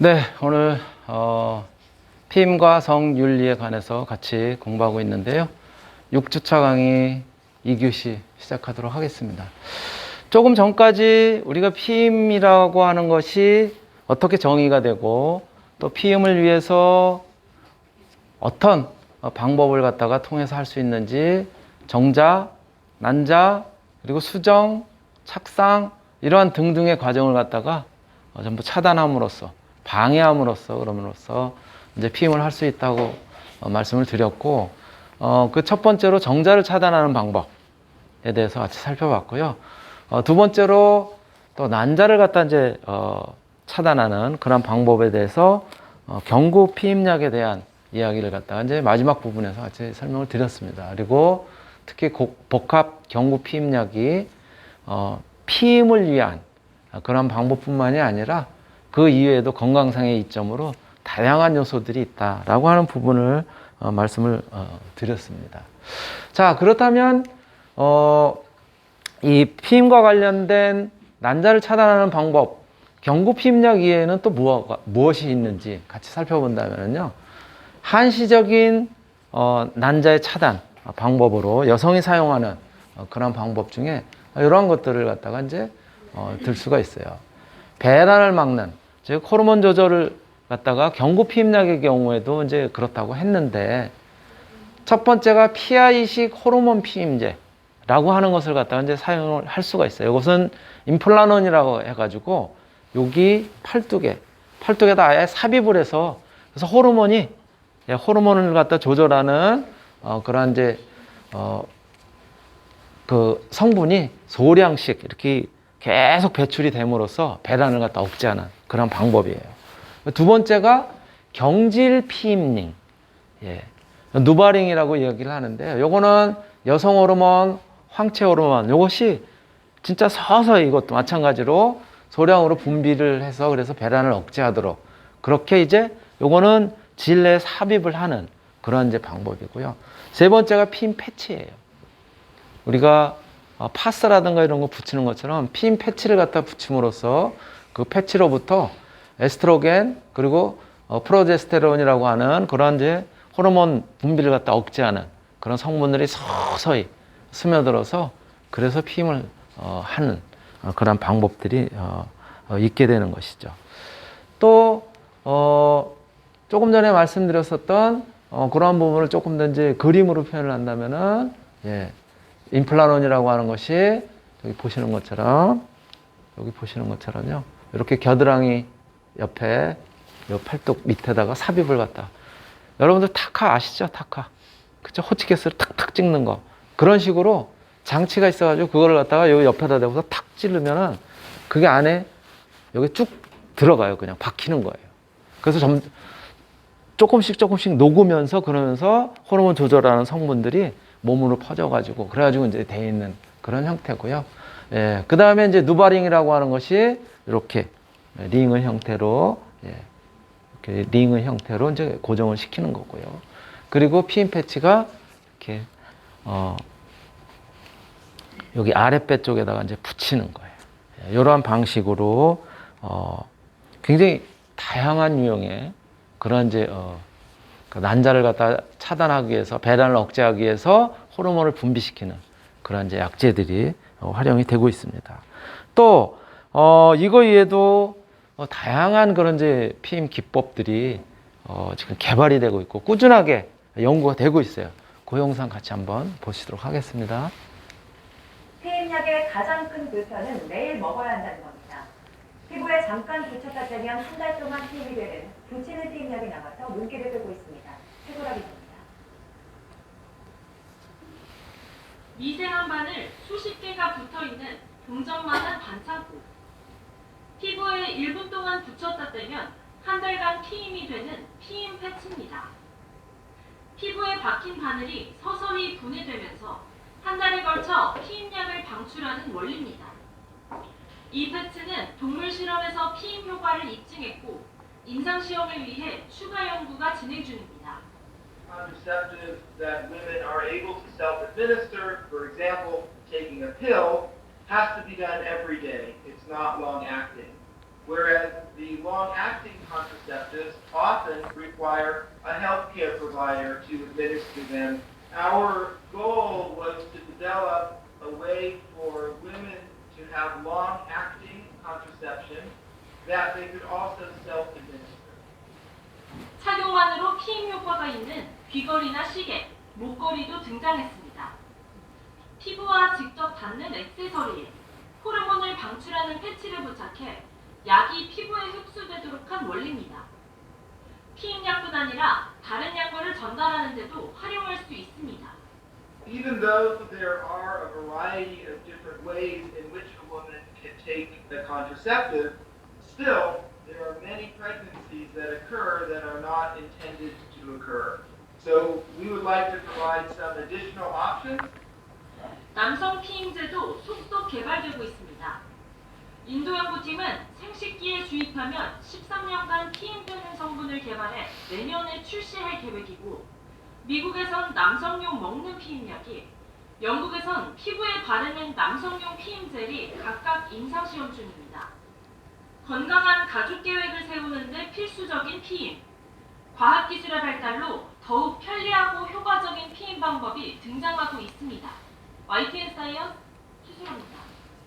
네, 오늘 피임과 성윤리에 관해서 같이 공부하고 있는데요. 6주차 강의 2교시 시작하도록 하겠습니다. 조금 전까지 우리가 피임이라고 하는 것이 어떻게 정의가 되고 또 피임을 위해서 어떤 방법을 갖다가 통해서 할 수 있는지 정자, 난자, 그리고 수정, 착상 이러한 등등의 과정을 갖다가 전부 차단함으로써 방해함으로써 그럼으로써 이제 피임을 할 수 있다고 말씀을 드렸고 그 첫 번째로 정자를 차단하는 방법에 대해서 같이 살펴봤고요. 두 번째로 또 난자를 갖다 이제 차단하는 그런 방법에 대해서 경구 피임약에 대한 이야기를 갖다가 이제 마지막 부분에서 같이 설명을 드렸습니다. 그리고 특히 복합 경구 피임약이 피임을 위한 그런 방법뿐만이 아니라 그 이외에도 건강상의 이점으로 다양한 요소들이 있다라고 하는 부분을 말씀을 드렸습니다. 자, 그렇다면 이 피임과 관련된 난자를 차단하는 방법, 경구 피임약 이외에는 또 무엇이 있는지 같이 살펴본다면요. 한시적인 난자의 차단 방법으로 여성이 사용하는 그런 방법 중에 이러한 것들을 갖다가 이제 들 수가 있어요. 배란을 막는, 즉 호르몬 조절을 갖다가 경구 피임약의 경우에도 이제 그렇다고 했는데, 첫 번째가 PI식 호르몬 피임제라고 하는 것을 갖다가 이제 사용을 할 수가 있어요. 이것은 임플라논이라고 해가지고 여기 팔뚝에다 아예 삽입을 해서 그래서 호르몬을 갖다 조절하는 그런 이제 그 성분이 소량씩 이렇게 계속 배출이 됨으로써 배란을 갖다 억제하는 그런 방법이에요. 두 번째가 경질 피임링, 누바링이라고 이야기를 하는데요. 요거는 여성 호르몬, 황체 호르몬, 요것이 진짜 서서히 이것도 마찬가지로 소량으로 분비를 해서 그래서 배란을 억제하도록 그렇게 이제 요거는 질내에 삽입을 하는 그런 이제 방법이고요. 세 번째가 피임 패치예요. 우리가 파스라든가 이런 거 붙이는 것처럼 피임 패치를 갖다 붙임으로써 그 패치로부터 에스트로겐 그리고 프로제스테론이라고 하는 그런 이제 호르몬 분비를 갖다 억제하는 그런 성분들이 서서히 스며들어서 그래서 피임을 하는 그런 방법들이 있게 되는 것이죠. 또 조금 전에 말씀드렸었던 그러한 부분을 조금 더 이제 그림으로 표현을 한다면은 임플라논이라고 하는 것이 여기 보시는 것처럼요. 이렇게 겨드랑이 옆에 요 팔뚝 밑에다가 삽입을 갖다. 여러분들 타카 아시죠? 타카. 그쵸? 호치키스를 탁탁 찍는 거. 그런 식으로 장치가 있어가지고 그거를 갖다가 요 옆에다 대고서 탁 찌르면은 그게 안에 여기 쭉 들어가요. 그냥 박히는 거예요. 그래서 조금씩 녹으면서 그러면서 호르몬 조절하는 성분들이 몸으로 퍼져가지고 그래가지고 이제 돼 있는 그런 형태고요. 그 다음에 이제 누바링이라고 하는 것이 이렇게 링의 형태로 이렇게 링의 형태로 이제 고정을 시키는 거고요. 그리고 피임 패치가 이렇게 여기 아랫배 쪽에다가 이제 붙이는 거예요. 이러한 방식으로 굉장히 다양한 유형의 그런 이제 그 난자를 갖다 차단하기 위해서 배란을 억제하기 위해서 호르몬을 분비시키는 그런 이제 약제들이 활용이 되고 있습니다. 또 이거 이외에도 다양한 그런 이제 피임 기법들이 지금 개발이 되고 있고 꾸준하게 연구가 되고 있어요. 그 영상 같이 한번 보시도록 하겠습니다. 피임약의 가장 큰 불편은 매일 먹어야 한다는 겁니다. 피부에 잠깐 붙였다 떼면 한 달 동안 피임이 되는 붙이는 피임약이 나와서 눈길을 끌고 있습니다. 최고라비입니다. 미세한 바늘 수십 개가 붙어있는 동전만한 반창고. 피부에 1분 동안 붙였다 떼면 한 달간 피임이 되는 피임 패치입니다. 피부에 박힌 바늘이 서서히 분해되면서 한 달에 걸쳐 피임약을 방출하는 원리입니다. 이 패치는 동물 실험에서 피임 효과를 입증했고 임상시험을 위해 추가 연구가 진행 중입니다. Contraceptive that women are able to self-administer, for example, taking a pill, has to be done every day. It's not long-acting. Whereas the long-acting contraceptive contraceptives often require a healthcare provider to administer them. Our goal was to develop a way for women to have long-acting contraception that they could also self-administer. 착용만으로 피임 효과가 있는 귀걸이나 시계, 목걸이도 등장했습니다. 피부와 직접 닿는 액세서리에 호르몬을 방출하는 패치를 부착해 약이 피부에 흡수되도록 한 원리입니다. 피임약뿐 아니라 다른 약물을 전달하는 데도 활용할 수 있습니다. Even though there are a variety of different ways in which a woman can take the contraceptive, still there are many pregnancies that occur that are not intended to occur. So we would like to provide some additional options. 남성 피임제도 속속 개발되고 있습니다. 인도 연구팀은 생식기에 주입하면 13년간 피임되는 성분을 개발해 내년에 출시할 계획이고, 미국에선 남성용 먹는 피임약이, 영국에선 피부에 바르는 남성용 피임젤이 각각 임상시험 중입니다. 건강한 가족 계획을 세우는 데 필수적인 피임. 과학기술의 발달로 더욱 편리하고 효과적인 피임 방법이 등장하고 있습니다. YTN 사이언스 최수라입니다.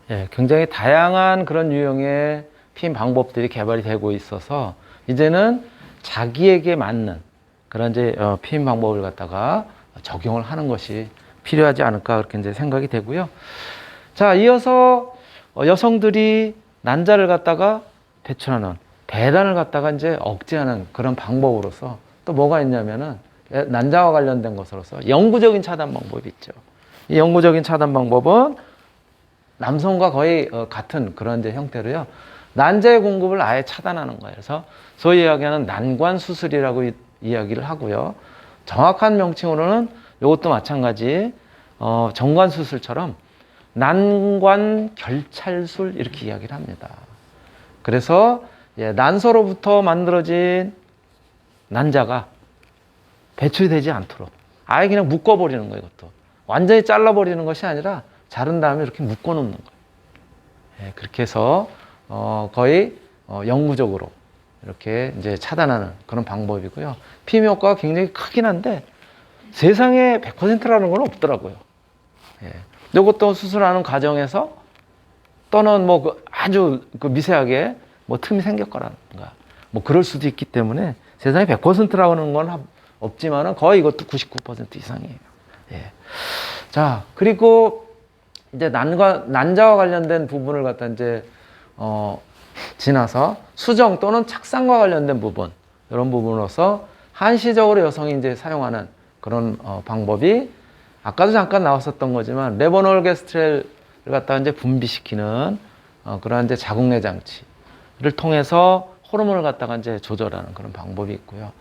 예, 굉장히 다양한 그런 유형의 피임 방법들이 개발이 되고 있어서 이제는 자기에게 맞는 그런 이제 피임 방법을 갖다가 적용을 하는 것이 필요하지 않을까 그렇게 이제 생각이 되고요. 자, 이어서 여성들이 난자를 갖다가 배출하는 배란을 갖다가 이제 억제하는 그런 방법으로서 또 뭐가 있냐면은 난자와 관련된 것으로서 영구적인 차단 방법이 있죠. 이 영구적인 차단 방법은 남성과 거의 같은 그런 이제 형태로요. 난자의 공급을 아예 차단하는 거예요. 그래서 소위 이야기하는 난관 수술이라고 이야기를 하고요. 정확한 명칭으로는 이것도 마찬가지 정관 수술처럼 난관 결찰술 이렇게 이야기를 합니다. 그래서 난소로부터 만들어진 난자가 배출이 되지 않도록 아예 그냥 묶어버리는 거예요. 이것도 완전히 잘라버리는 것이 아니라 자른 다음에 이렇게 묶어놓는 거예요. 그렇게 해서 거의 영구적으로 이렇게 이제 차단하는 그런 방법이고요. 피임 효과가 굉장히 크긴 한데 세상에 100%라는 건 없더라고요. 이것도 수술하는 과정에서 또는 뭐 아주 미세하게 뭐 틈이 생겼거라든가 뭐 그럴 수도 있기 때문에 세상에 100%라는 건 없지만은 거의 이것도 99% 이상이에요. 자, 그리고 이제 난자와 관련된 부분을 갖다 이제 지나서 수정 또는 착상과 관련된 부분, 이런 부분으로서 한시적으로 여성이 이제 사용하는 그런 방법이 아까도 잠깐 나왔었던 거지만 레보놀게스트렐을 갖다가 이제 분비시키는 그런 이제 자궁내 장치를 통해서 호르몬을 갖다가 이제 조절하는 그런 방법이 있고요.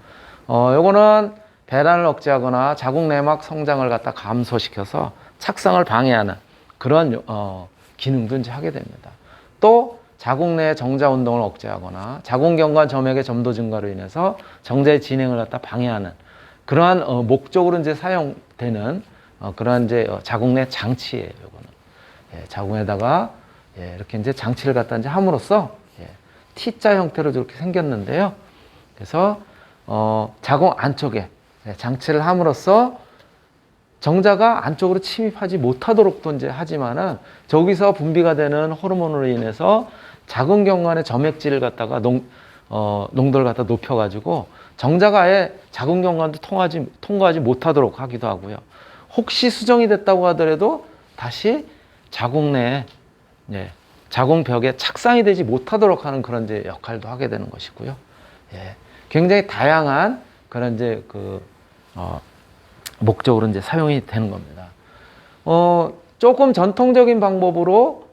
요거는 배란을 억제하거나 자궁내막 성장을 갖다 감소시켜서 착상을 방해하는 그런 기능도 이제 하게 됩니다. 또 자궁내 정자 운동을 억제하거나 자궁경관 점액의 점도 증가로 인해서 정자의 진행을 갖다 방해하는 그러한 목적으로 이제 사용되는 그러한 이제 자궁내 장치예요. 요거는 자궁에다가 이렇게 이제 장치를 갖다 이제 함으로써 T자 형태로 이렇게 생겼는데요. 그래서 자궁 안쪽에 장치를 함으로써 정자가 안쪽으로 침입하지 못하도록도 이제 하지만은 저기서 분비가 되는 호르몬으로 인해서 자궁경관의 점액질을 갖다가 농도를 갖다 높여가지고 정자가 아예 자궁경관도 통과하지 못하도록 하기도 하고요. 혹시 수정이 됐다고 하더라도 다시 자궁내에 자궁벽에 착상이 되지 못하도록 하는 그런 이제 역할도 하게 되는 것이고요. 굉장히 다양한 그런 이제 목적으로 이제 사용이 되는 겁니다. 조금 전통적인 방법으로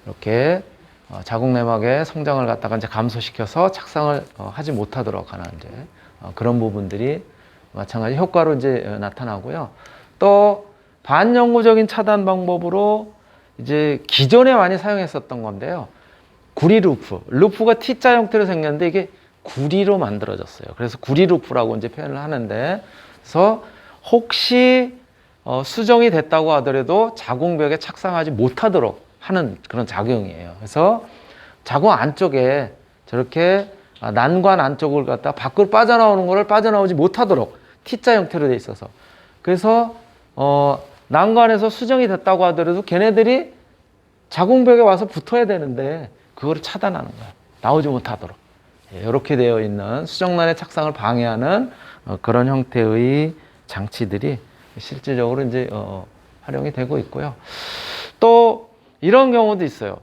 이렇게 자궁내막의 성장을 갖다가 이제 감소시켜서 착상을 하지 못하도록 하는 이제 그런 부분들이 마찬가지 효과로 이제 나타나고요. 또 반영구적인 차단 방법으로 이제 기존에 많이 사용했었던 건데요. 구리 루프가 T자 형태로 생겼는데 이게 구리로 만들어졌어요. 그래서 구리 루프라고 이제 표현을 하는데, 그래서 혹시 수정이 됐다고 하더라도 자궁벽에 착상하지 못하도록 하는 그런 작용이에요. 그래서 자궁 안쪽에 저렇게 난관 안쪽을 갖다 밖으로 빠져나오는 거를 빠져나오지 못하도록 T자 형태로 돼 있어서 그래서 난관에서 수정이 됐다고 하더라도 걔네들이 자궁벽에 와서 붙어야 되는데 그거를 차단하는 거야. 나오지 못하도록. 이렇게 되어 있는 수정란의 착상을 방해하는 그런 형태의 장치들이 실질적으로 이제 활용이 되고 있고요. 또 이런 경우도 있어요.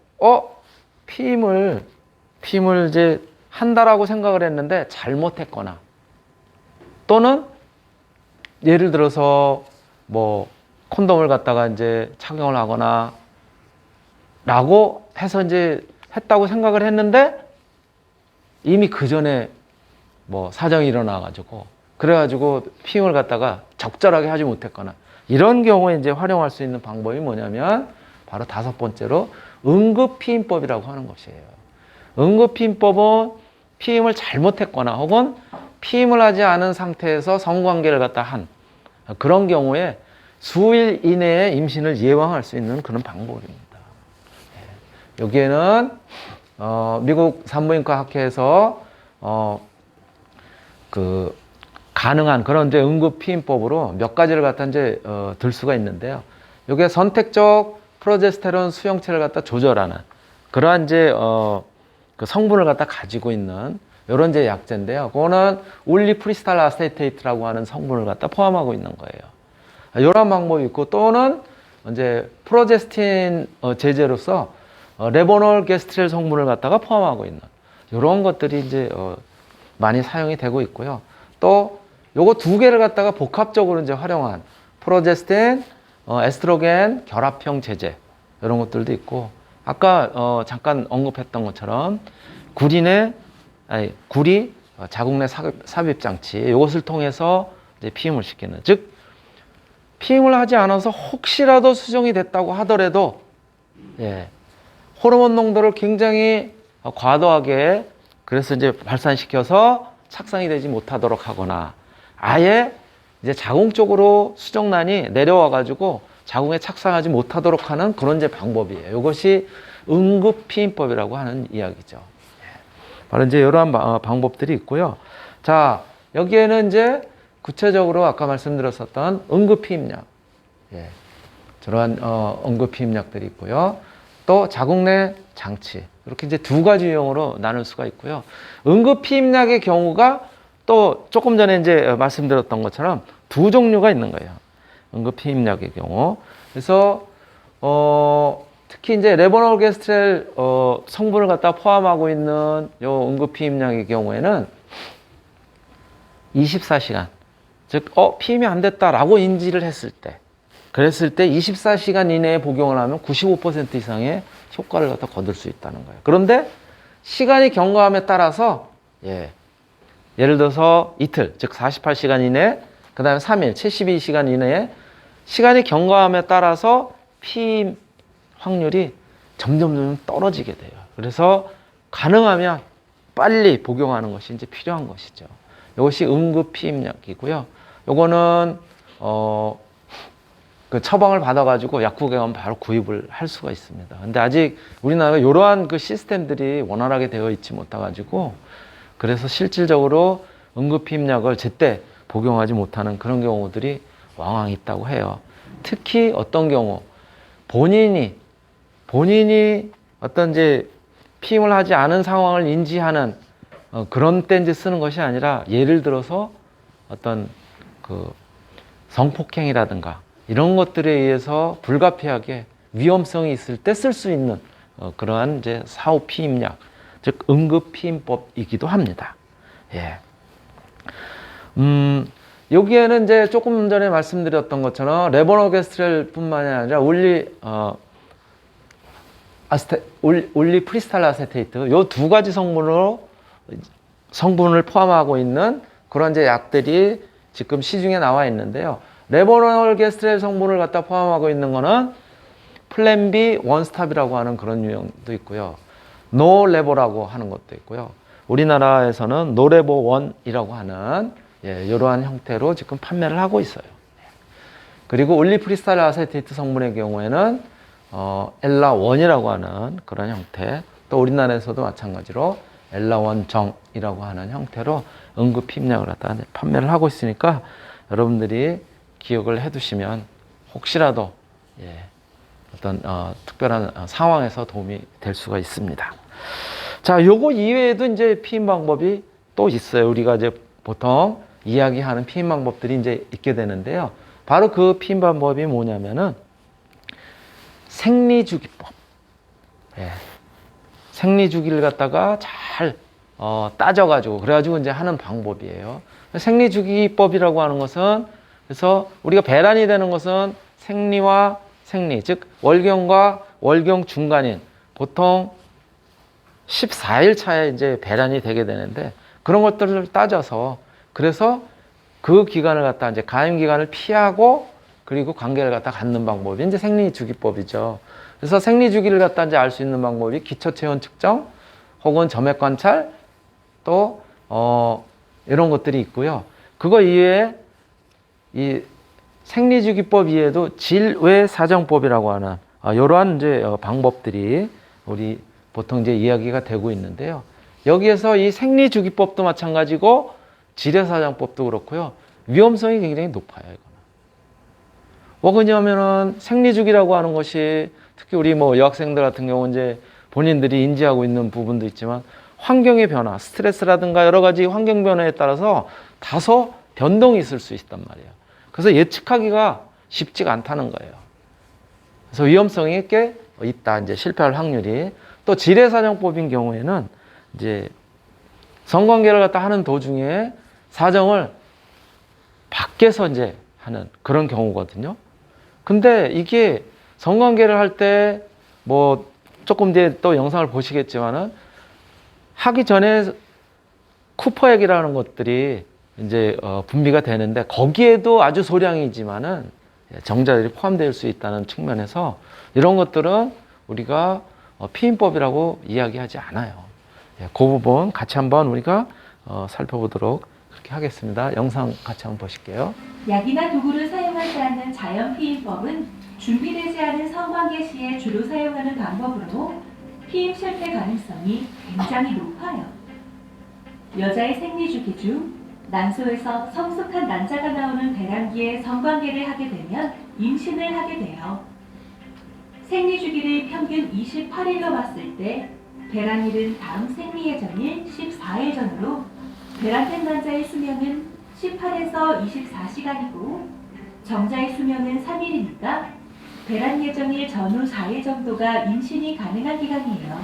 피임을 이제 한다라고 생각을 했는데 잘못했거나 또는 예를 들어서 뭐 콘돔을 갖다가 이제 착용을 하거나 라고 해서 이제 했다고 생각을 했는데 이미 그 전에 뭐 사정이 일어나 가지고 그래가지고 피임을 갖다가 적절하게 하지 못했거나 이런 경우에 이제 활용할 수 있는 방법이 뭐냐면 바로 5번째로 응급피임법이라고 하는 것이에요. 응급피임법은 피임을 잘못했거나 혹은 피임을 하지 않은 상태에서 성관계를 갖다 한 그런 경우에 수일 이내에 임신을 예방할 수 있는 그런 방법입니다. 여기에는 미국 산부인과 학회에서 그 가능한 그런 이제 응급피임법으로 몇 가지를 갖다 이제 들 수가 있는데요. 여기에 선택적 프로제스테론 수용체를 갖다 조절하는 그러한 이제 그 성분을 갖다 가지고 있는 이런 이제 약제인데요. 그거는 올리프리스탈 아세테이트라고 하는 성분을 갖다 포함하고 있는 거예요. 이런 방법이 있고 또는 이제 프로제스틴 제제로서 레보놀 게스트릴 성분을 갖다가 포함하고 있는 이런 것들이 이제 많이 사용이 되고 있고요. 또 요거 두 개를 갖다가 복합적으로 이제 활용한 프로제스틴, 에스트로겐 결합형 제제 이런 것들도 있고 아까 잠깐 언급했던 것처럼 구리 자궁 내 삽입 장치 이것을 통해서 이제 피임을 시키는 즉 피임을 하지 않아서 혹시라도 수정이 됐다고 하더라도 호르몬 농도를 굉장히 과도하게 그래서 이제 발산시켜서 착상이 되지 못하도록 하거나 아예 이제 자궁 쪽으로 수정란이 내려와 가지고 자궁에 착상하지 못하도록 하는 그런 이제 방법이에요. 이것이 응급피임법이라고 하는 이야기죠. 바로 이제 이러한 방법들이 있고요. 자, 여기에는 이제 구체적으로 아까 말씀드렸었던 응급피임약, 저러한 응급피임약들이 있고요. 또 자궁 내 장치 이렇게 이제 두 가지 유형으로 나눌 수가 있고요. 응급피임약의 경우가 또 조금 전에 이제 말씀드렸던 것처럼 두 종류가 있는 거예요. 응급피임약의 경우. 그래서 특히 이제 레보놀게스트렐 성분을 갖다 포함하고 있는 요 응급피임약의 경우에는 24시간 즉 피임이 안 됐다라고 인지를 했을 때 그랬을 때 24시간 이내에 복용을 하면 95% 이상의 효과를 갖다 거둘 수 있다는 거예요. 그런데 시간이 경과함에 따라서 예를 들어서 이틀 즉 48시간 이내 그 다음에 3일 72시간 이내에 시간이 경과함에 따라서 피임 확률이 점점 떨어지게 돼요. 그래서 가능하면 빨리 복용하는 것이 이제 필요한 것이죠. 이것이 응급피임약이고요. 요거는 그 처방을 받아가지고 약국에 가면 바로 구입을 할 수가 있습니다. 근데 아직 우리나라가 이러한 그 시스템들이 원활하게 되어 있지 못해가지고 그래서 실질적으로 응급피임약을 제때 복용하지 못하는 그런 경우들이 왕왕 있다고 해요. 특히 어떤 경우 본인이 어떤 이제 피임을 하지 않은 상황을 인지하는 그런 때 이제 쓰는 것이 아니라 예를 들어서 어떤 그 성폭행이라든가 이런 것들에 의해서 불가피하게 위험성이 있을 때 쓸 수 있는 그러한 이제 사후 피임약, 즉 응급피임법이기도 합니다. 여기에는 이제 조금 전에 말씀드렸던 것처럼 레보노게스트렐뿐만이 아니라 올리프리스탈 아세테이트 요 두 가지 성분을 포함하고 있는 그런 이제 약들이 지금 시중에 나와 있는데요. 레보놀게스트렐 성분을 갖다 포함하고 있는 거는 플랜 B 원스탑이라고 하는 그런 유형도 있고요. 노레보라고 하는 것도 있고요. 우리나라에서는 노레보 1이라고 하는 이러한 형태로 지금 판매를 하고 있어요. 그리고 올리프리스탈 아세테이트 성분의 경우에는 엘라 1이라고 하는 그런 형태, 또 우리나라에서도 마찬가지로 엘라원정이라고 하는 형태로 응급 피임약을 갖다 판매를 하고 있으니까 여러분들이 기억을 해두시면 혹시라도 어떤 특별한 상황에서 도움이 될 수가 있습니다. 자, 요거 이외에도 이제 피임 방법이 또 있어요. 우리가 이제 보통 이야기하는 피임 방법들이 이제 있게 되는데요. 바로 그 피임 방법이 뭐냐면은 생리주기법. 생리주기를 갖다가 잘 따져가지고 그래가지고 이제 하는 방법이에요. 생리주기법이라고 하는 것은 그래서 우리가 배란이 되는 것은 생리와 생리, 즉 월경과 월경 중간인 보통 14일 차에 이제 배란이 되게 되는데 그런 것들을 따져서 그래서 그 기간을 갖다 이제 가임 기간을 피하고 그리고 관계를 갖다 갖는 방법이 이제 생리주기법이죠. 그래서 생리주기를 갖다 이제 알 수 있는 방법이 기초체온 측정 혹은 점액 관찰 또 이런 것들이 있고요. 그거 이외에 이 생리주기법 이외에도 질외사정법이라고 하는 이러한 이제 방법들이 우리 보통 이제 이야기가 되고 있는데요. 여기에서 이 생리주기법도 마찬가지고 질외사정법도 그렇고요. 위험성이 굉장히 높아요. 이거는. 왜냐하면은 생리주기라고 하는 것이 특히 우리 뭐 여학생들 같은 경우 이제 본인들이 인지하고 있는 부분도 있지만 환경의 변화, 스트레스라든가 여러 가지 환경 변화에 따라서 다소 변동이 있을 수 있단 말이에요. 그래서 예측하기가 쉽지가 않다는 거예요. 그래서 위험성이 꽤 있다. 이제 실패할 확률이. 또 질외사정법인 경우에는 이제 성관계를 갖다 하는 도중에 사정을 밖에서 이제 하는 그런 경우거든요. 근데 이게 성관계를 할 때 뭐 조금 뒤에 또 영상을 보시겠지만은 하기 전에 쿠퍼액이라는 것들이 이제 분비가 되는데 거기에도 아주 소량이지만은 정자들이 포함될 수 있다는 측면에서 이런 것들은 우리가 피임법이라고 이야기하지 않아요. 그 부분 같이 한번 우리가 살펴보도록 그렇게 하겠습니다. 영상 같이 한번 보실게요. 약이나 도구를 사용하지 않는 자연 피임법은 준비되지 않은 성관계 시에 주로 사용하는 방법으로 피임 실패 가능성이 굉장히 높아요. 여자의 생리주기 중 난소에서 성숙한 난자가 나오는 배란기에 성관계를 하게 되면 임신을 하게 돼요. 생리주기를 평균 28일로 봤을 때 배란일은 다음 생리 예정일 14일 전으로 배란된 난자의 수명은 18에서 24시간이고 정자의 수명은 3일이니까 배란 예정일 전후 4일 정도가 임신이 가능한 기간이에요.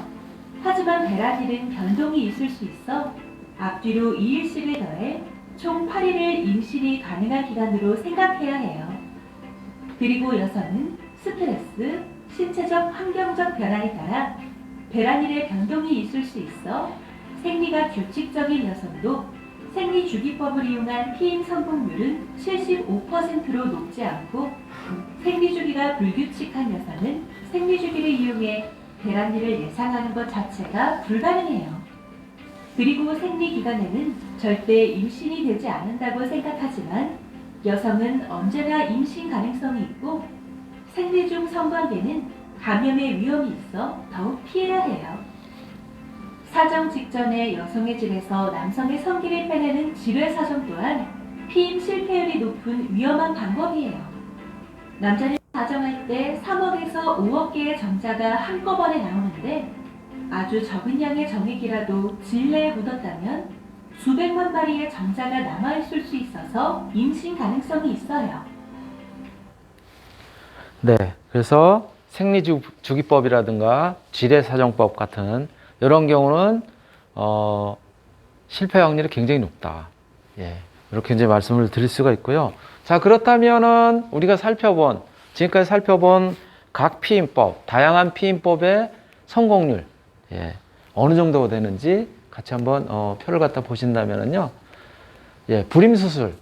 하지만 배란일은 변동이 있을 수 있어 앞뒤로 2일씩을 더해 총 8일을 임신이 가능한 기간으로 생각해야 해요. 그리고 여성은 스트레스, 신체적 환경적 변화에 따라 배란일에 변동이 있을 수 있어 생리가 규칙적인 여성도 생리주기법을 이용한 피임 성공률은 75%로 높지 않고 생리주기가 불규칙한 여성은 생리주기를 이용해 배란일을 예상하는 것 자체가 불가능해요. 그리고 생리기간에는 절대 임신이 되지 않는다고 생각하지만 여성은 언제나 임신 가능성이 있고 생리 중 성관계는 감염의 위험이 있어 더욱 피해야 해요. 사정 직전에 여성의 질에서 남성의 성기를 빼내는 질외사정 또한 피임 실패율이 높은 위험한 방법이에요. 남자는 사정할 때 3억에서 5억 개의 정자가 한꺼번에 나오는데 아주 적은 양의 정액이라도 질내에 묻었다면 수백만 마리의 정자가 남아있을 수 있어서 임신 가능성이 있어요. 네, 그래서 생리주기법이라든가 질외사정법 같은 이런 경우는 실패 확률이 굉장히 높다. 이렇게 이제 말씀을 드릴 수가 있고요. 자, 그렇다면은 우리가 지금까지 살펴본 각 피임법, 다양한 피임법의 성공률, 어느 정도가 되는지 같이 한번 표를 갖다 보신다면은요. 불임수술,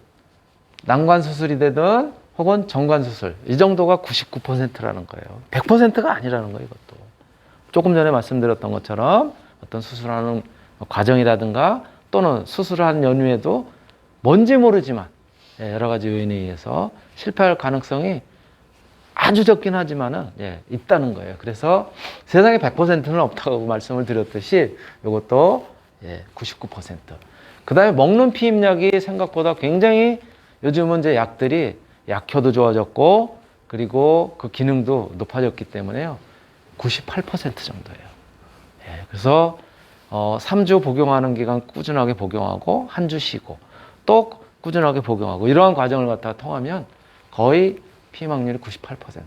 난관수술이 되든 혹은 정관수술, 이 정도가 99%라는 거예요. 100%가 아니라는 거예요, 이것도. 조금 전에 말씀드렸던 것처럼 어떤 수술하는 과정이라든가 또는 수술한 연후에도 뭔지 모르지만 여러 가지 요인에 의해서 실패할 가능성이 아주 적긴 하지만은 있다는 거예요. 그래서 세상에 100%는 없다고 말씀을 드렸듯이 이것도 예, 99%. 그 다음에 먹는 피임약이 생각보다 굉장히 요즘은 이제 약들이 약효도 좋아졌고 그리고 그 기능도 높아졌기 때문에요. 98% 정도예요. 예, 그래서 3주 복용하는 기간 꾸준하게 복용하고 한 주 쉬고 또 꾸준하게 복용하고 이러한 과정을 갖다가 통하면 거의 피임 확률이 98%.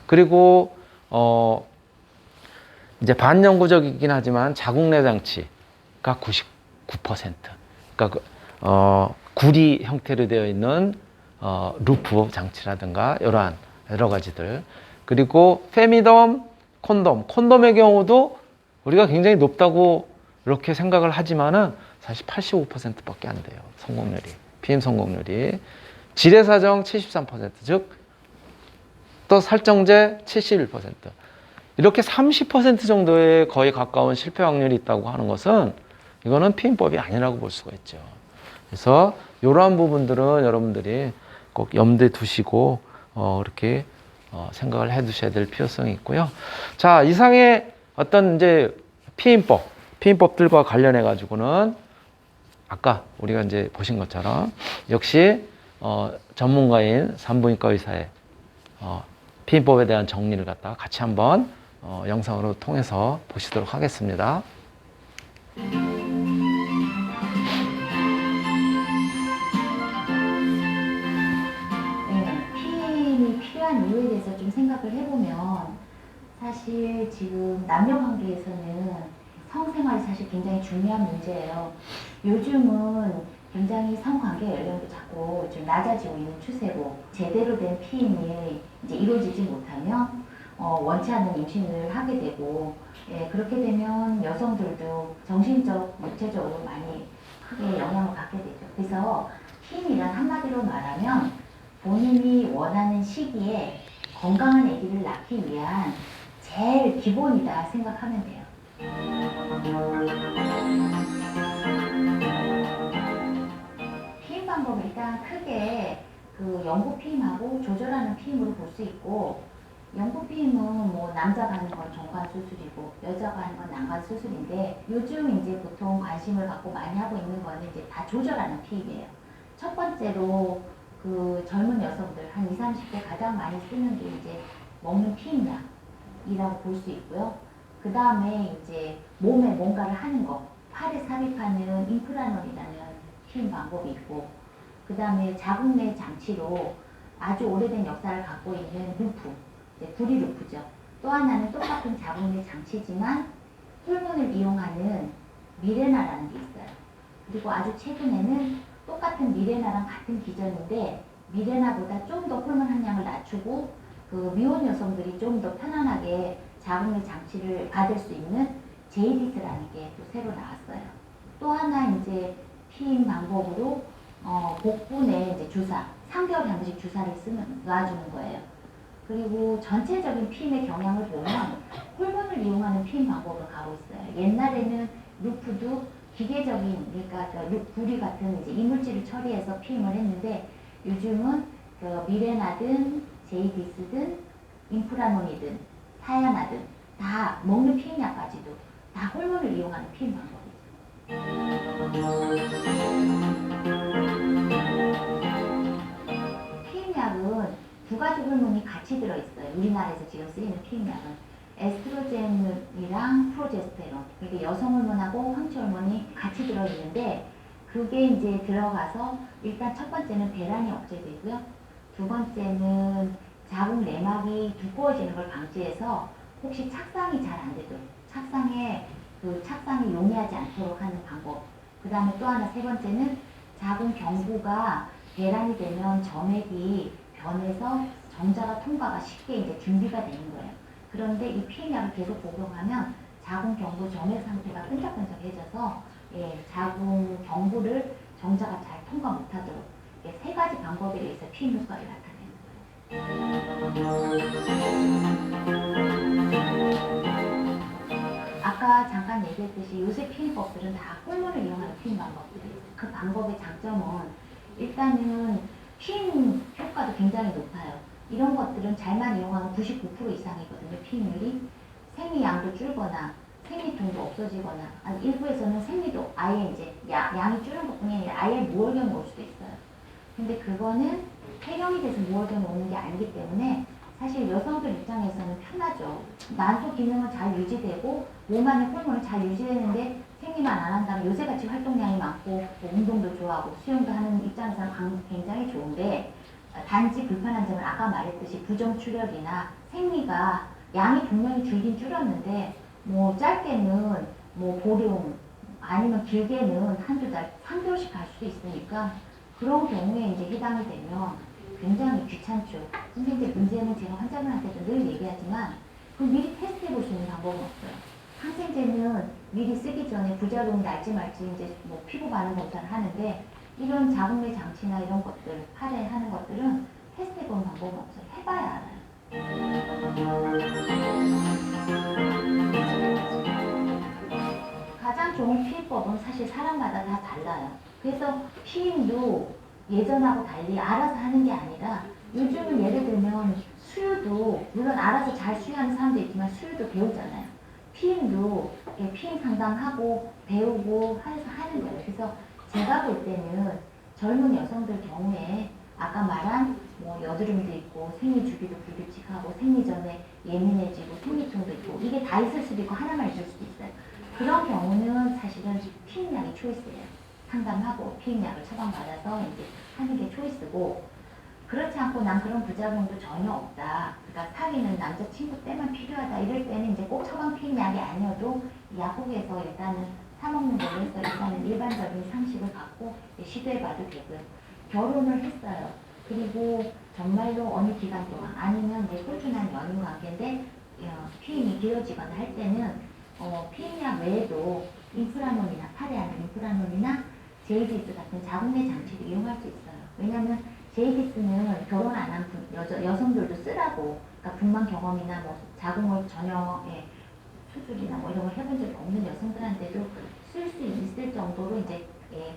그리고 이제 반영구적이긴 하지만 자궁내 장치가 99%. 그러니까 구리 형태로 되어 있는 루프 장치라든가 이러한 여러 가지들. 그리고 페미덤, 콘돔의 경우도 우리가 굉장히 높다고 이렇게 생각을 하지만은 사실 85%밖에 안 돼요. 성공률이. 피임 성공률이. 지레사정 73%, 즉 또 살정제 71%. 이렇게 30% 정도에 거의 가까운 실패 확률이 있다고 하는 것은 이거는 피임법이 아니라고 볼 수가 있죠. 그래서 이러한 부분들은 여러분들이 꼭 염두에 두시고 이렇게 생각을 해 두셔야 될 필요성이 있고요. 자, 이상의 어떤 이제 피임법들과 관련해 가지고는 아까 우리가 이제 보신 것처럼 역시 전문가인 산부인과 의사의 피임법에 대한 정리를 갖다가 같이 한번 영상으로 통해서 보시도록 하겠습니다. 피임이 필요한 이유에 대해서 좀 생각을 해보면 사실 지금 남녀 관계에서는 성생활이 사실 굉장히 중요한 문제예요. 요즘은 굉장히 성관계 연령도 자꾸 좀 낮아지고 있는 추세고 제대로 된 피임이 이제 이루어지지 못하면 원치 않는 임신을 하게 되고 그렇게 되면 여성들도 정신적, 육체적으로 많이 크게 영향을 받게 되죠. 그래서 피임이란 한마디로 말하면 본인이 원하는 시기에 건강한 아기를 낳기 위한 제일 기본이다 생각하면 돼요. 피임 방법은 일단 크게 그 영구 피임하고 조절하는 피임으로 볼 수 있고, 영구 피임은 뭐 남자가 하는 건 정관 수술이고 여자가 하는 건 난관 수술인데 요즘 이제 보통 관심을 갖고 많이 하고 있는 거는 이제 다 조절하는 피임이에요. 첫 번째로 그 젊은 여성들 한 20, 30대 가장 많이 쓰는 게 이제 먹는 피임약이라고 볼 수 있고요. 그 다음에 이제 몸에 뭔가를 하는 거, 팔에 삽입하는 임플란트라는 피임 방법이 있고, 그 다음에 자궁내 장치로 아주 오래된 역사를 갖고 있는 루프, 구리 루프죠. 또 하나는 똑같은 자궁내 장치지만 호르몬을 이용하는 미레나라는 게 있어요. 그리고 아주 최근에는 똑같은 미레나랑 같은 기전인데 미레나보다 좀 더 호르몬 함량을 낮추고 그 미혼 여성들이 좀 더 편안하게 자궁내 장치를 받을 수 있는 제이디스라는 게 또 새로 나왔어요. 또 하나 이제 피임 방법으로 복부 내 이제 주사, 3개월에 한 번씩 주사를 놔주는 거예요. 그리고 전체적인 피임의 경향을 보면 호르몬을 이용하는 피임 방법을 가고 있어요. 옛날에는 루프도 기계적인, 그러니까 구리 같은 이제 이물질을 처리해서 피임을 했는데 요즘은 그 미레나든 제이디스든 임프라논이든 사야나든 다 먹는 피임약까지도 다 호르몬을 이용하는 피임 방법이죠. 피임약은 두 가지 호르몬이 같이 들어있어요. 우리나라에서 지금 쓰이는 피임약은 에스트로겐이랑 프로제스테론, 이게 여성 호르몬하고 황체 호르몬이 같이 들어있는데 그게 이제 들어가서 일단 첫 번째는 배란이 억제되고요. 두 번째는 자궁 내막이 두꺼워지는 걸 방지해서 혹시 착상이 잘 안 되도록, 착상이 용이하지 않도록 하는 방법. 그 다음에 또 하나 세 번째는 자궁 경부가 배란이 되면 점액이 변해서 정자가 통과가 쉽게 이제 준비가 되는 거예요. 그런데 이 피임약을 계속 복용하면 자궁 경부 점액 상태가 끈적끈적해져서 자궁 경부를 정자가 잘 통과 못하도록 세 가지 방법에 의해서 피임 효과를 나타내는 거예요. 아까 잠깐 얘기했듯이 요새 피임법들은 다 호르몬을 이용하는 피임 방법들이에요. 그 방법의 장점은 일단은 피임 효과도 굉장히 높아요. 이런 것들은 잘만 이용하면 99% 이상이거든요. 피임률이. 생리양도 줄거나 생리통도 없어지거나 아니 일부에서는 생리도 아예 이제 양이 줄은 것뿐이 아니라 아예 무월경이 올 수도 있어요. 근데 그거는 폐경이 돼서 무월경이 오는 게 아니기 때문에 사실 여성들 입장에서는 편하죠. 난소 기능은 잘 유지되고 몸 안의 호르몬이 잘 유지되는데 생리만 안 한다면 요새같이 활동량이 많고 뭐 운동도 좋아하고 수영도 하는 입장에서는 굉장히 좋은데 단지 불편한 점은 아까 말했듯이 부정출혈이나 생리가 양이 분명히 줄긴 줄었는데 뭐 짧게는 뭐 보름 아니면 길게는 한두 달, 3개월씩 갈 수도 있으니까 그런 경우에 이제 해당이 되면 굉장히 귀찮죠. 근데 이제 문제는 제가 환자분한테도 늘 얘기하지만 그 미리 테스트해 볼 수 있는 방법은 없어요. 항생제는 미리 쓰기 전에 부작용이 날지 말지 이제 뭐 피부 반응 검사를 하는데 이런 자궁내 장치나 이런 것들, 팔에 하는 것들은 테스트해 보는 방법은 없어요. 해봐야 알아요. 가장 좋은 피임법은 사실 사람마다 다 달라요. 그래서 피임도 예전하고 달리 알아서 하는 게 아니라 요즘은 예를 들면 수유도 물론 알아서 잘 수유하는 사람도 있지만 수유도 배우잖아요. 피임도 피임 상담하고 배우고 해서 하는 거예요. 그래서 제가 볼 때는 젊은 여성들 경우에 아까 말한 뭐 여드름도 있고 생리 주기도 불규칙하고 생리 전에 예민해지고 생리통도 있고 이게 다 있을 수도 있고 하나만 있을 수도 있어요. 그런 경우는 사실은 피임약이 초이스예요. 상담하고 피임약을 처방받아서 이제 하는 게 초이스고 그렇지 않고 난 그런 부작용도 전혀 없다. 그러니까 사귀는 남자친구 때만 필요하다. 이럴 때는 이제 꼭 처방 피임약이 아니어도 약국에서 일단은 사먹는 걸로 해서 일단은 일반적인 상식을 갖고 시도해봐도 되고요. 결혼을 했어요. 그리고 정말로 어느 기간 동안 아니면 이제 꾸준한 연인 관계인데 피임이 길어지거나 할 때는 피임약 외에도 인프라논이나 팔에 하는 인프라논이나 제이디스 같은 자궁내 장치를 이용할 수 있어요. 왜냐하면 제이디스는 결혼 안 한 여성들도 쓰라고 그러니까 분만 경험이나 뭐 자궁을 전혀 수술이나 뭐 이런 걸 해본 적이 없는 여성들한테도 쓸 수 있을 정도로 이제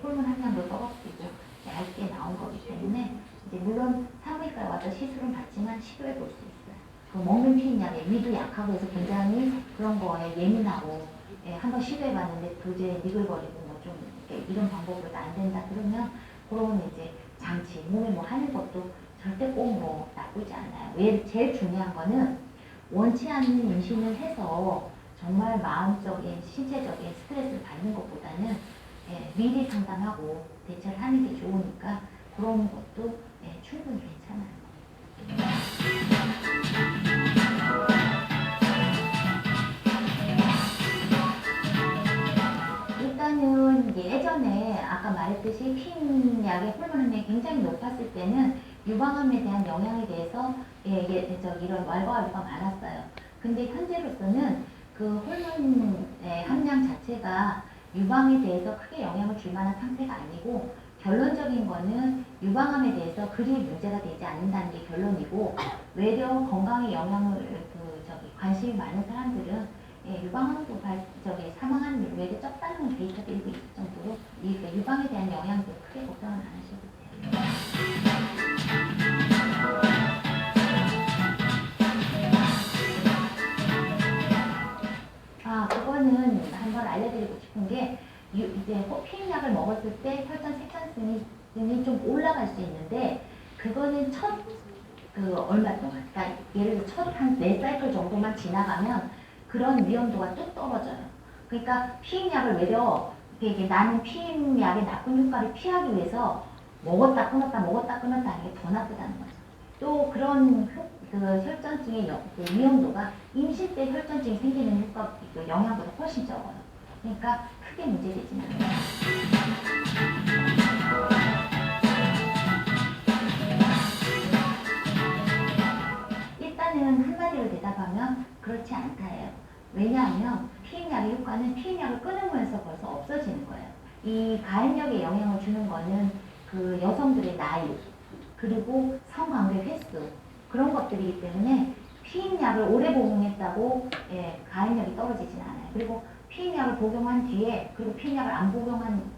호르몬 함량도 떨어뜨리고 얇게 나온 거기 때문에 이제 물론 산부인과에 와서 시술은 받지만 시도해 볼 수 있어요. 그 먹는 피임약에 위도 약하고 해서 굉장히 그런 거에 예민하고 한번 시도해 봤는데 도저히 니글거리고 뭐 좀 이런 방법으로도 안 된다 그러면 그런 이제 장치 몸에 뭐 하는 것도 절대 꼭 뭐 나쁘지 않아요. 왜 제일 중요한 거는 원치 않는 임신을 해서 정말 마음적인 신체적인 스트레스를 받는 것보다는 미리 상담하고 대처를 하는 게 좋으니까 그런 것도 충분히 괜찮아요. 일단은 예전에 아까 말했듯이 피임약의 호르몬 함량이 굉장히 높았을 때는 유방암에 대한 영향에 대해서 이런 왈가왈부가 많았어요. 근데 현재로서는 그 호르몬의 함량 자체가 유방에 대해서 크게 영향을 줄 만한 상태가 아니고 결론적인 거는 유방암에 대해서 그리 문제가 되지 않는다는 게 결론이고 외려 건강에 영향을 관심이 많은 사람들은 유방암으로 사망하는 일 외려 적다는 데이터도 일부 있을 정도로 유방에 대한 영향도 크게 걱정은 안 하셔도 돼요. 그거는 한번 알려드리고 싶은 게 이제 피임약을 먹었을 때 혈전 색탄순이 좀 올라갈 수 있는데 그거는 얼마 동안 그러니까 예를 들어 첫 한 4사이클 정도만 지나가면 그런 위험도가 뚝 떨어져요. 그러니까 피임약을 외려 이게 나는 피임약의 나쁜 효과를 피하기 위해서 먹었다 끊었다 하는 게 더 나쁘다는 거죠. 또 그런 혈전증의 위험도가 임신 때 혈전증이 생기는 영향보다 훨씬 적어요. 그러니까 크게 문제되지는 않아요. 일단은 한마디로 대답하면 그렇지 않다예요. 왜냐하면 피임약의 효과는 피임약을 끊으면서 벌써 없어지는 거예요. 이 가임력에 영향을 주는 거는 그 여성들의 나이 그리고 성관계 횟수 그런 것들이기 때문에 피임약을 오래 복용했다고 가임력이 떨어지진 않아요. 그리고 피임약을 복용한 뒤에 그리고 피임약을 안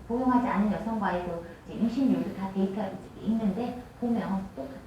복용하지 않은 여성과의 임신율도 다 데이터 있는데 보면 똑같아요.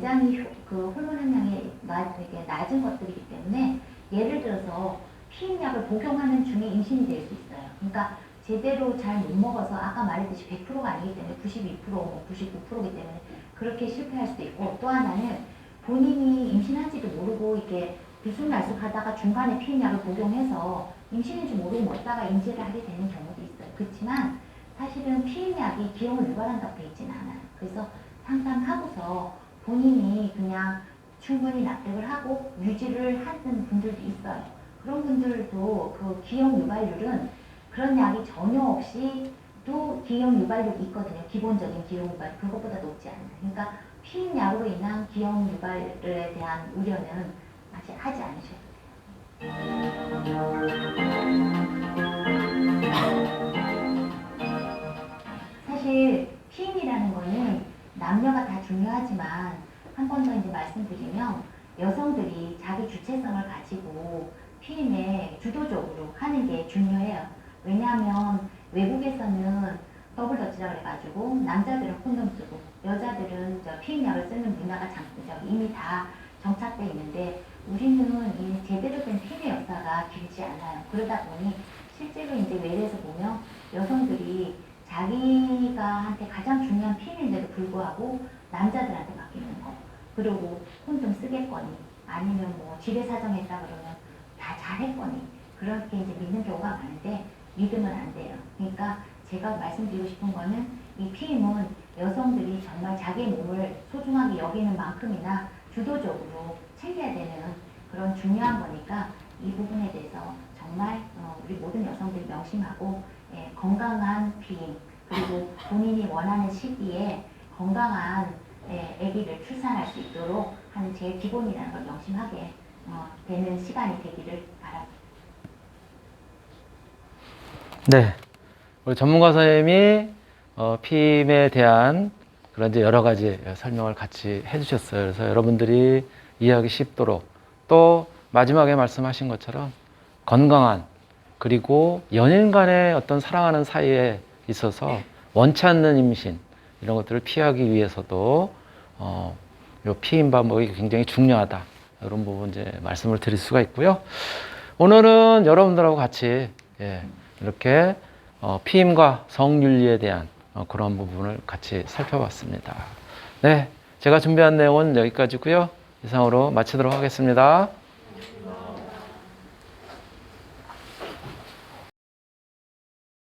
굉장히 그 호르몬 함량이 되게 낮은 것들이기 때문에 예를 들어서 피임약을 복용하는 중에 임신이 될 수 있어요. 그러니까 제대로 잘 못 먹어서 아까 말했듯이 100%가 아니기 때문에 92%, 99%이기 때문에 그렇게 실패할 수도 있고, 또 하나는 본인이 임신한지도 모르고 이렇게 들쑥날쑥하다가 중간에 피임약을 복용해서 임신인지 모르고 먹다가 인지를 하게 되는 경우도 있어요. 그렇지만 사실은 피임약이 기형을 유발한다고 되어 있지는 않아요. 그래서 상담하고서 본인이 그냥 충분히 납득을 하고 유지를 하는 분들도 있어요. 그런 분들도 그 기형 유발률은 그런 약이 전혀 없이 또 기형 유발률이 있거든요. 기본적인 기형 유발, 그것보다 높지 않아요. 그러니까 피임약으로 인한 기형 유발에 대한 우려는 아직 하지 않으셔도 사실 피임이라는 거는 남녀가 다 중요하지만 한 번 더 이제 말씀드리면 여성들이 자기 주체성을 가지고 피임에 주도적으로 하는 게 중요해요. 왜냐하면 외국에서는 더블 더치라 그래가지고 남자들은 콘돔 쓰고 여자들은 피임약을 쓰는 문화가 이미 다 정착돼 있는데 우리는 이 제대로 된 피임의 역사가 길지 않아요. 그러다 보니 실제로 이제 외래에서 보면 여성들이 자기가 한테 가장 중요한 피임인데도 불구하고 남자들한테 맡기는 거, 그리고 콘돔 쓰겠거니 아니면 뭐 집에 사정했다 그러면 다 잘했거니 그렇게 이제 믿는 경우가 많은데 믿으면 안 돼요. 그러니까 제가 말씀드리고 싶은 거는 이 피임은 여성들이 정말 자기 몸을 소중하게 여기는 만큼이나 주도적으로 챙겨야 되는 그런 중요한 거니까 이 부분에 대해서 정말 우리 모든 여성들이 명심하고 건강한 피임, 그리고 본인이 원하는 시기에 건강한 아기를 출산할 수 있도록 하는 제일 기본이라는 걸 명심하게 되는 시간이 되기를 바랍니다. 네. 우리 전문가 선생님이 피임에 대한 그런 이제 여러 가지 설명을 같이 해주셨어요. 그래서 여러분들이 이해하기 쉽도록, 또 마지막에 말씀하신 것처럼 건강한, 그리고 연인 간의 어떤 사랑하는 사이에 있어서 원치 않는 임신 이런 것들을 피하기 위해서도 요 피임 방법이 굉장히 중요하다, 이런 부분 이제 말씀을 드릴 수가 있고요. 오늘은 여러분들하고 같이 이렇게 피임과 성윤리에 대한 그런 부분을 같이 살펴봤습니다. 네, 제가 준비한 내용은 여기까지고요. 이상으로 마치도록 하겠습니다.